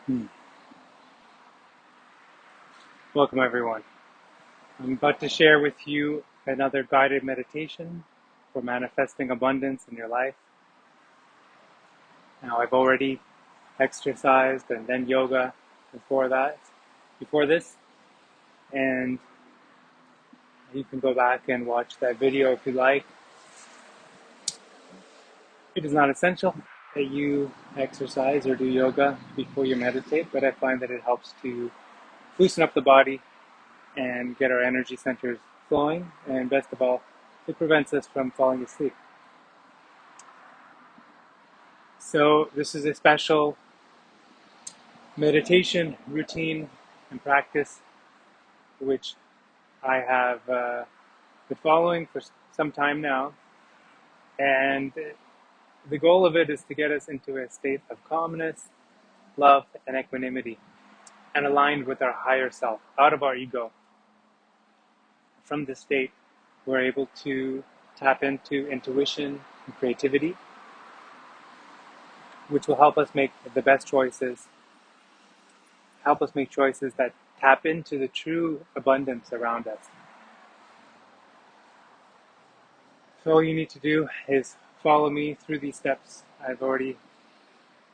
Hmm. Welcome, everyone. I'm about to share with you another guided meditation for manifesting abundance in your life. Now, I've already exercised and then yoga before this, and you can go back and watch that video if you like. It is not essential that you exercise or do yoga before you meditate, but I find that it helps to loosen up the body and get our energy centers flowing, and best of all, it prevents us from falling asleep. So this is a special meditation routine and practice which I have been following for some time now, and the goal of it is to get us into a state of calmness, love, and equanimity, and aligned with our higher self, out of our ego. From this state, we're able to tap into intuition and creativity, which will help us make the best choices, help us make choices that tap into the true abundance around us. So all you need to do is follow me through these steps. I've already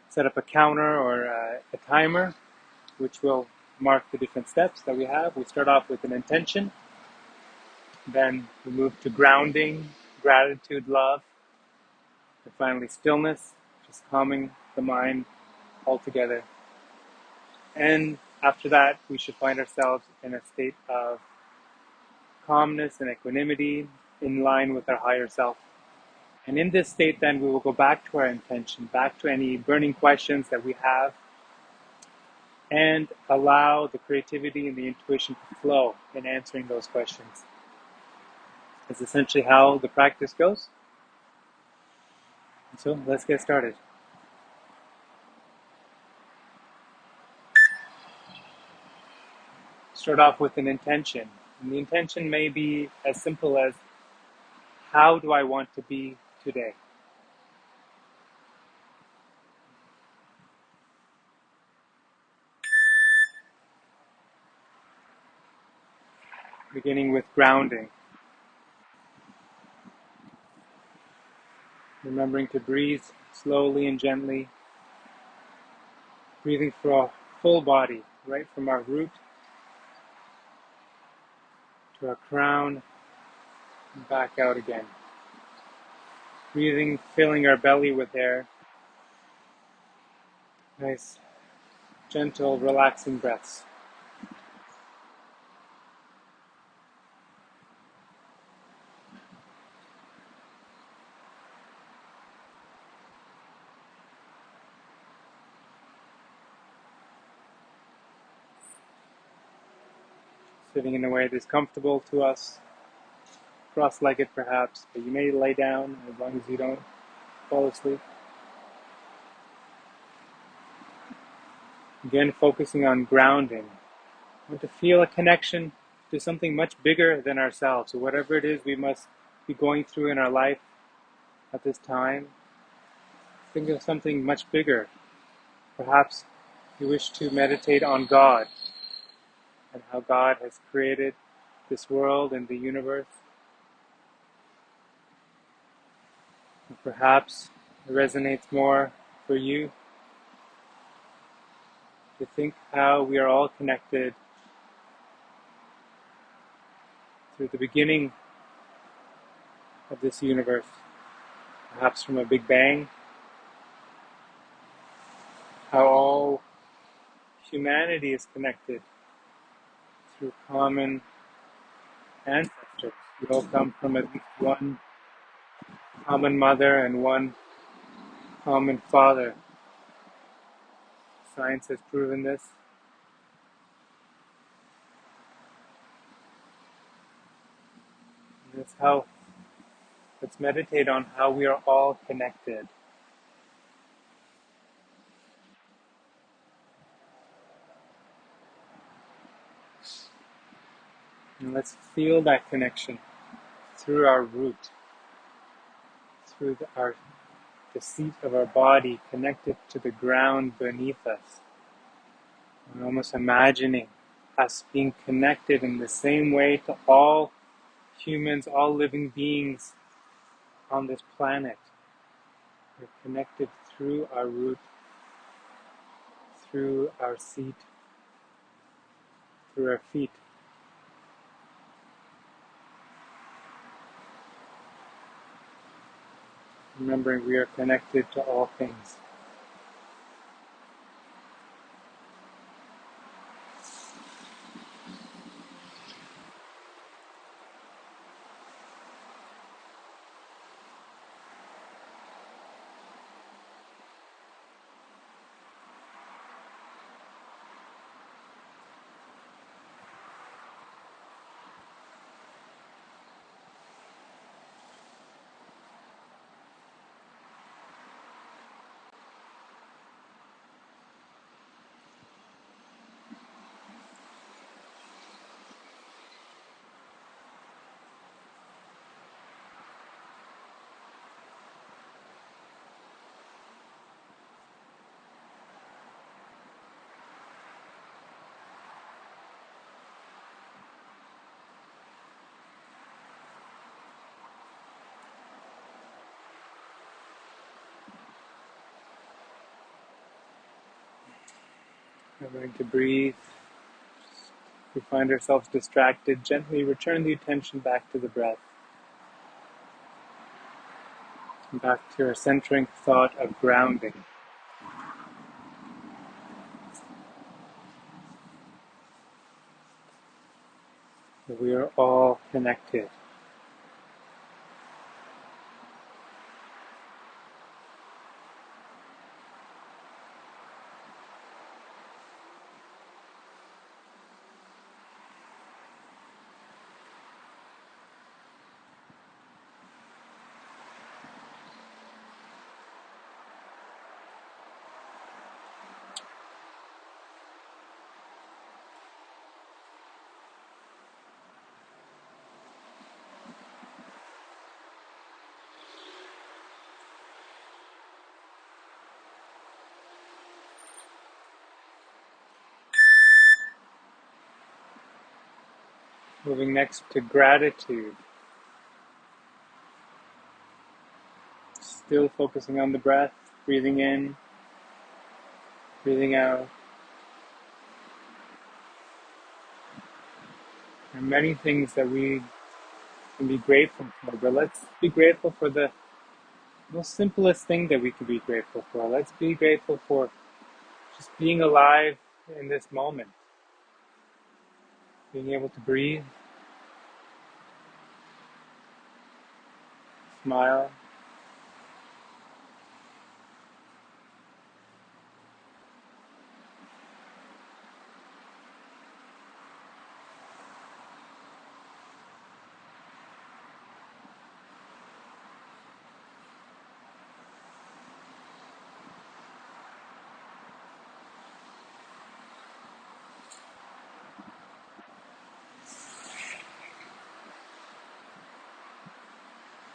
set up a counter or a timer, which will mark the different steps that we have. We start off with an intention, then we move to grounding, gratitude, love, and finally stillness, just calming the mind altogether. And after that, we should find ourselves in a state of calmness and equanimity in line with our higher self. And in this state, then, we will go back to our intention, back to any burning questions that we have, and allow the creativity and the intuition to flow in answering those questions. That's essentially how the practice goes. And so let's get started. Start off with an intention. And the intention may be as simple as, how do I want to be today? Beginning with grounding. Remembering to breathe slowly and gently. Breathing for a full body, right from our root to our crown, and back out again. Breathing, filling our belly with air. Nice, gentle, relaxing breaths. Sitting in a way that's comfortable to us, cross-legged perhaps, but you may lay down as long as you don't fall asleep. Again, focusing on grounding. We want to feel a connection to something much bigger than ourselves. So whatever it is we must be going through in our life at this time, think of something much bigger. Perhaps you wish to meditate on God and how God has created this world and the universe. And perhaps it resonates more for you to think how we are all connected through the beginning of this universe, perhaps from a big bang, how all humanity is connected through common ancestors. We all come from at least one common mother and one common father. Science has proven this. And that's how, let's meditate on how we are all connected. And let's feel that connection through our root, through the seat of our body, connected to the ground beneath us. And almost imagining us being connected in the same way to all humans, all living beings on this planet. We're connected through our root, through our seat, through our feet. Remembering we are connected to all things. We're going to breathe. If we find ourselves distracted, gently return the attention back to the breath. And back to our centering thought of grounding. We are all connected. Moving next to gratitude. Still focusing on the breath, breathing in, breathing out. There are many things that we can be grateful for, but let's be grateful for the most simplest thing that we can be grateful for. Let's be grateful for just being alive in this moment, being able to breathe, smile.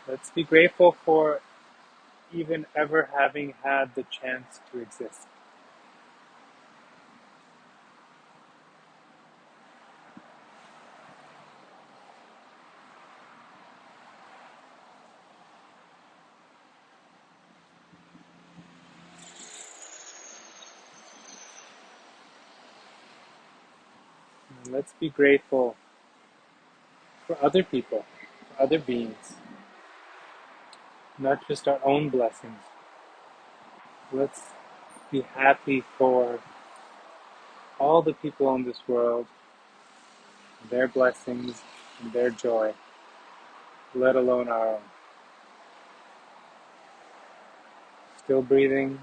Let's be grateful for even ever having had the chance to exist. And let's be grateful for other people, for other beings, not just our own blessings. Let's be happy for all the people in this world, their blessings and their joy, let alone our own. Still breathing.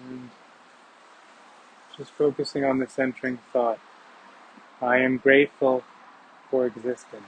And just focusing on the centering thought. I am grateful for existence.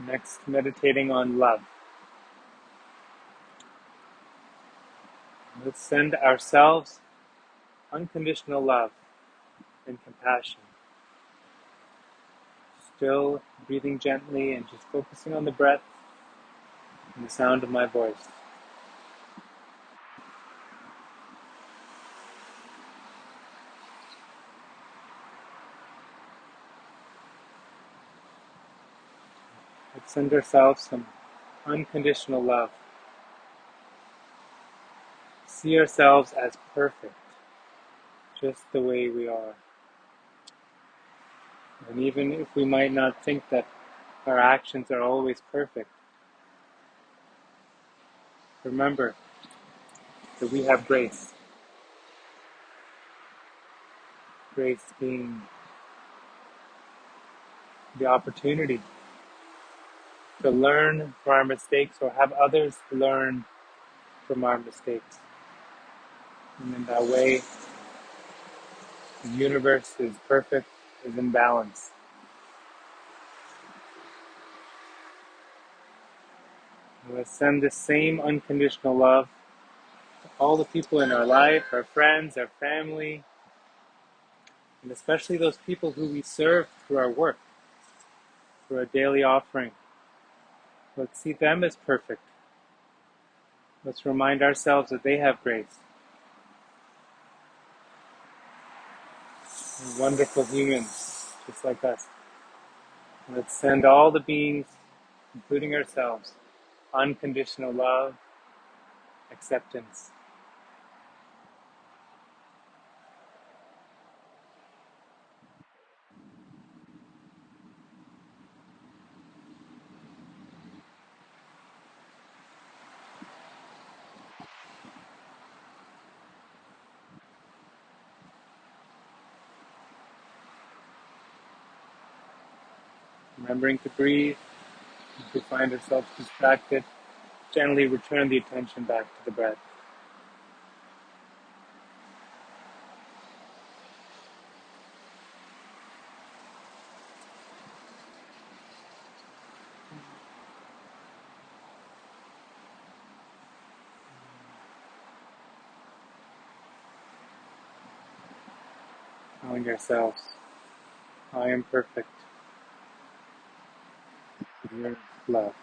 Next, meditating on love. Let's send ourselves unconditional love and compassion. Still breathing gently and just focusing on the breath and the sound of my voice. Let's send ourselves some unconditional love. See ourselves as perfect, just the way we are. And even if we might not think that our actions are always perfect, remember that we have grace. Grace being the opportunity to learn from our mistakes or have others learn from our mistakes. And in that way, the universe is perfect, is in balance. And let's send the same unconditional love to all the people in our life, our friends, our family, and especially those people who we serve through our work, through our daily offering. Let's see them as perfect. Let's remind ourselves that they have grace. They're wonderful humans, just like us. Let's send all the beings, including ourselves, unconditional love, acceptance. Remembering to breathe. If we find ourselves distracted, gently return the attention back to the breath. Telling ourselves, I am perfect. Your love.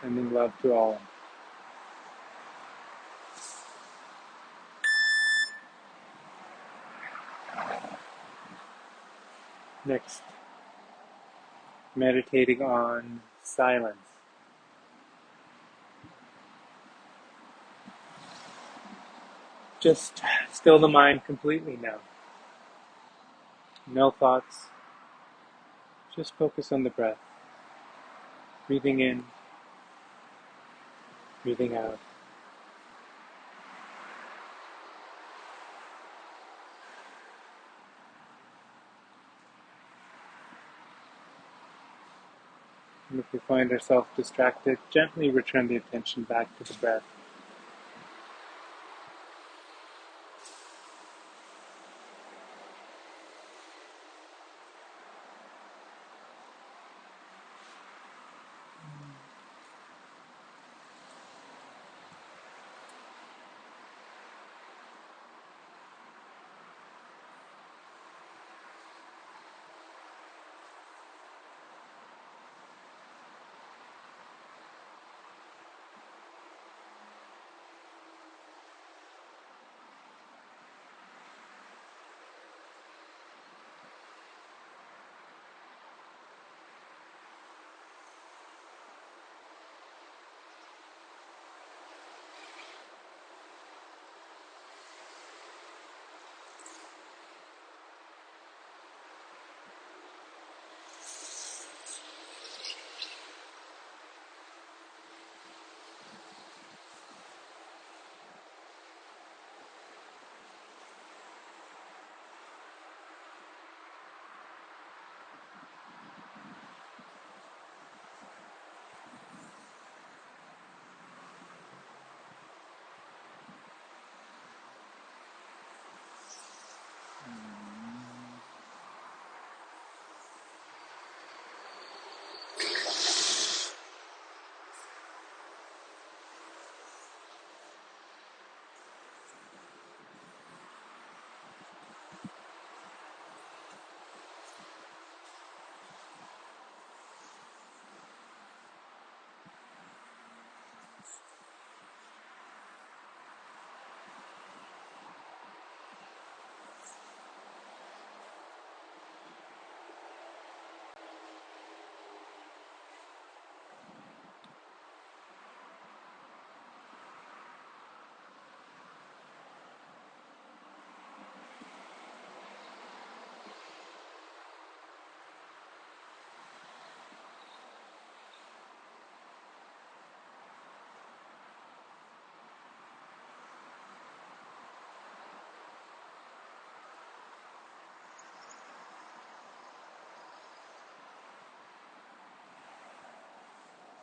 Sending love to all. Next, meditating on silence. Just still the mind completely now. No thoughts. Just focus on the breath. Breathing in, breathing out. And if we find ourselves distracted, gently return the attention back to the breath.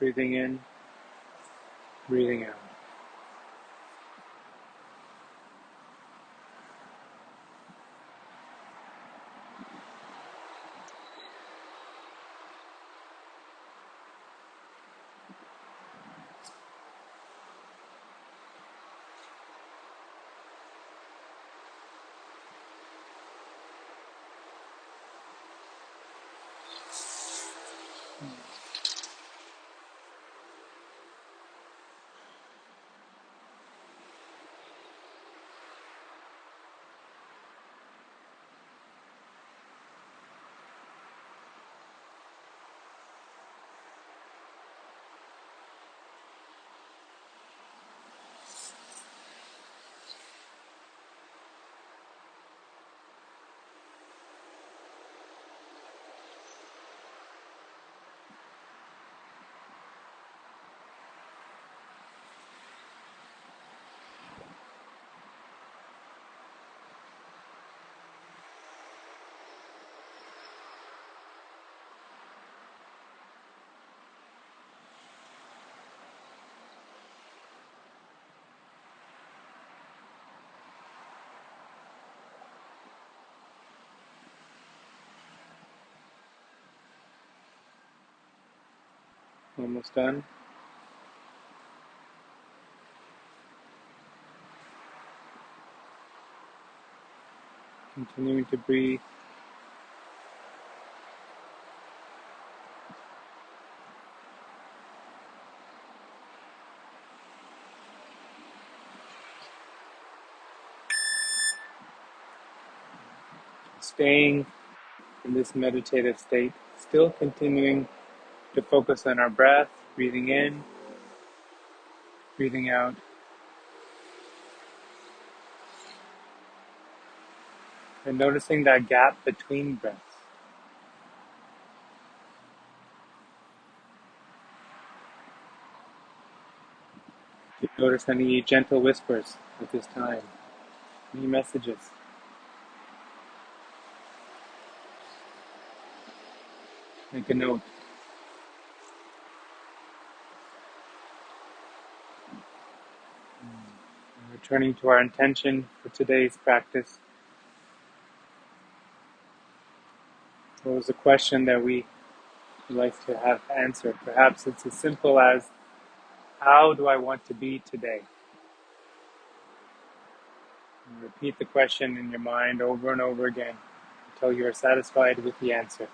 breathing in, breathing out. Almost done. Continuing to breathe. Staying in this meditative state, still continuing to focus on our breath, breathing in, breathing out, and noticing that gap between breaths. Do you notice any gentle whispers at this time? Any messages? Make a note. Returning to our intention for today's practice. What was the question that we would like to have answered? Perhaps it's as simple as, how do I want to be today? And repeat the question in your mind over and over again until you are satisfied with the answer.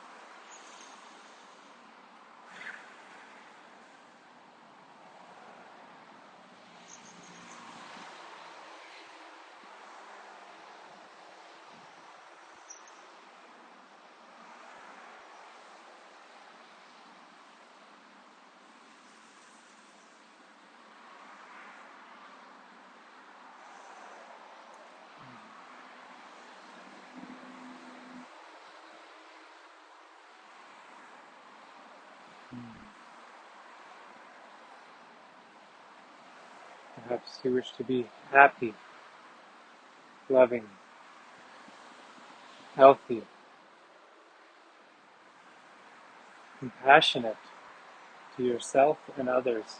Perhaps you wish to be happy, loving, healthy, compassionate to yourself and others.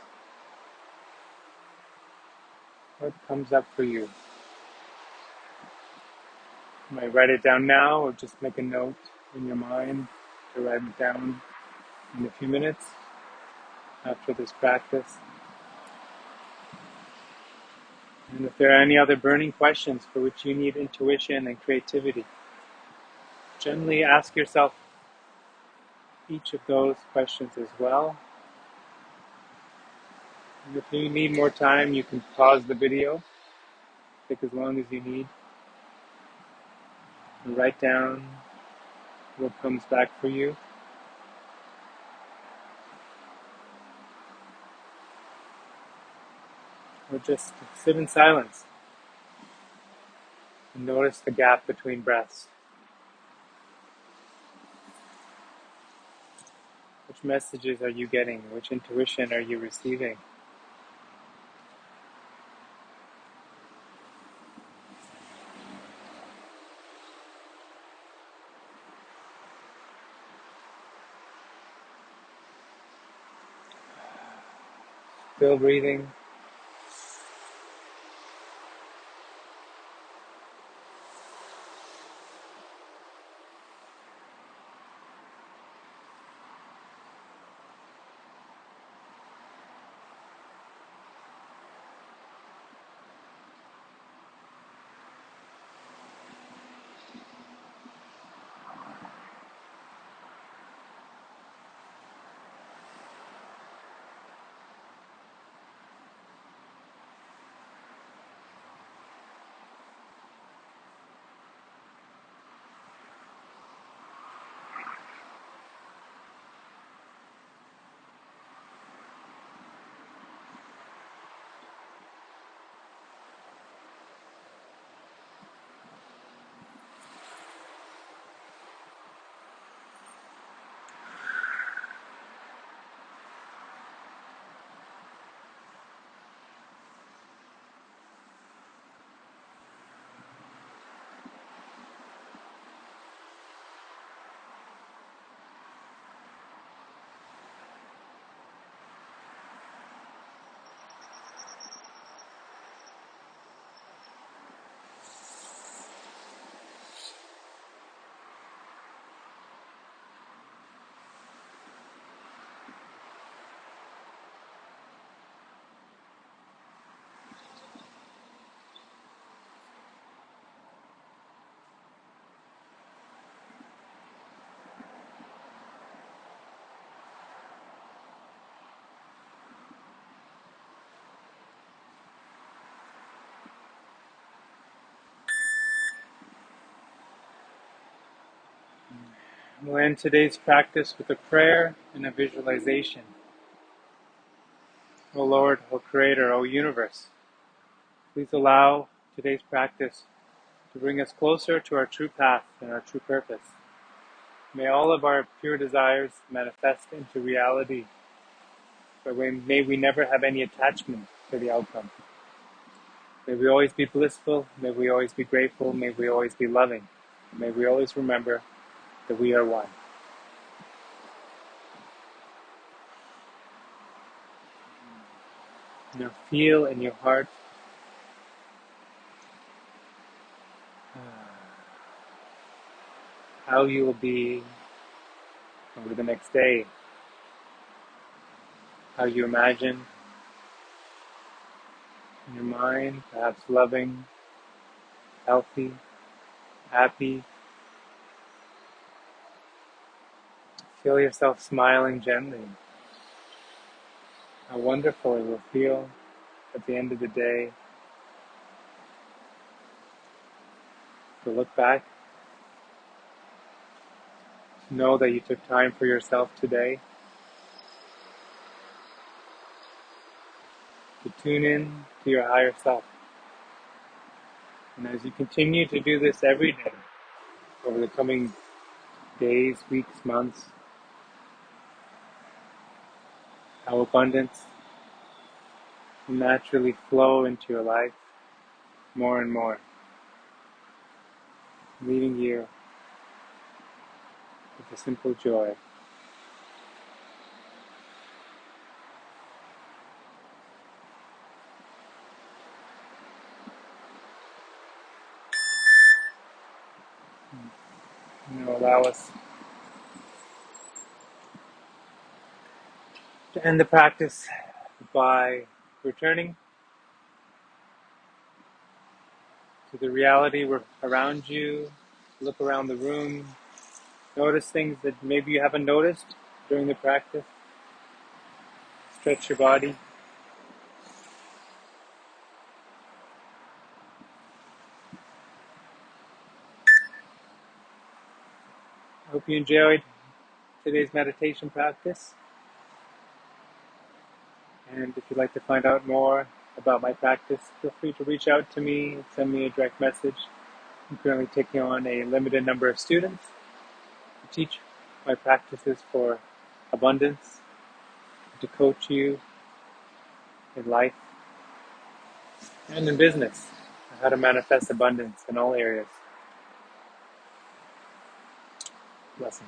What comes up for you? You might write it down now or just make a note in your mind to write it down in a few minutes after this practice. And if there are any other burning questions for which you need intuition and creativity, gently ask yourself each of those questions as well. And if you need more time, you can pause the video, take as long as you need, and write down what comes back for you. Or just sit in silence and notice the gap between breaths. Which messages are you getting? Which intuition are you receiving? Still breathing. We'll end today's practice with a prayer and a visualization. O Lord, O Creator, O Universe, please allow today's practice to bring us closer to our true path and our true purpose. May all of our pure desires manifest into reality, but may we never have any attachment to the outcome. May we always be blissful, may we always be grateful, may we always be loving, may we always remember that we are one. Now feel in your heart how you will be over the next day, how you imagine in your mind, perhaps loving, healthy, happy. Feel yourself smiling gently. How wonderful it will feel at the end of the day to look back, to know that you took time for yourself today, to tune in to your higher self. And as you continue to do this every day, over the coming days, weeks, months, how abundance will naturally flow into your life more and more, leaving you with a simple joy. Allow us to end the practice by returning to the reality around you. Look around the room. Notice things that maybe you haven't noticed during the practice. Stretch your body. I hope you enjoyed today's meditation practice. And if you'd like to find out more about my practice, feel free to reach out to me, send me a direct message. I'm currently taking on a limited number of students to teach my practices for abundance, to coach you in life and in business, on how to manifest abundance in all areas. Blessings.